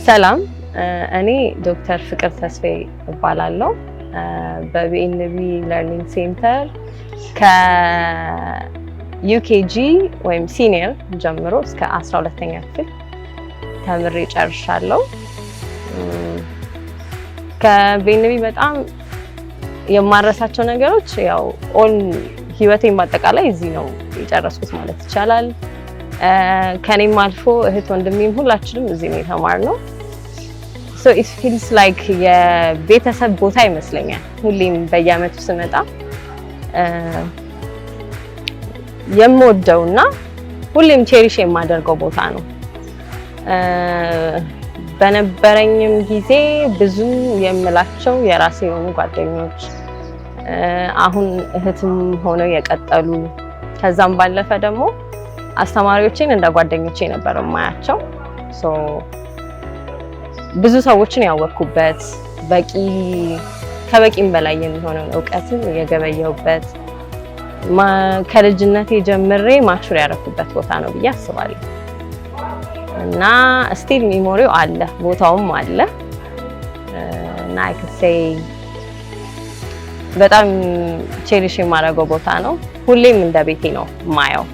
ሰላም እኔ ዶክተር ፍቅር ተስፋዬ እባላለሁ። በቢኤንቢ ለርኒንግ ሴንተር ከዩኬጂ ወይም ሲኒየር ጀምሮ እስከ 12ኛ ክፍል ተምሬ ጨርሻለሁ። ከቢኤንቢ በጣም የማረሳቸው ነገሮች ያው ህይወቴን በአጠቃላይ እዚህ ነው የጨረስኩት ማለት ይቻላል። ከኔም አልፎ እህት ወንድሜም ሁላችንም እዚህ ነው የተማርነው። so it feels like የቤተሰብ ቦታ ይመስለኛል። ሁሌም በየአመቱ ስመጣ የምወደውና ሁሌም ቼሪሽ የማደርገው ቦታ ነው። በነበረኝም ጊዜ ብዙ የምላቸው የራሴ የሆኑ ጓደኞች አሁን እህትም ሆነው የቀጠሉ ከዛም ባለፈ ደግሞ አስተማሪዎቼን እንደ ጓደኞቼ ነበር የማያቸው። ብዙ ሰዎችን ያወቅኩበት ከበቂም በላይ የሚሆነውን እውቀትን የገበየሁበት ከልጅነቴ ጀምሬ ማቹር ያደረኩበት ቦታ ነው ብዬ አስባለሁ እና ስቲል ሜሞሪው አለ፣ ቦታውም አለ እና አይ ካን ሴይ በጣም ቼሪሽ የማደርገው ቦታ ነው። ሁሌም እንደ ቤቴ ነው የማየው።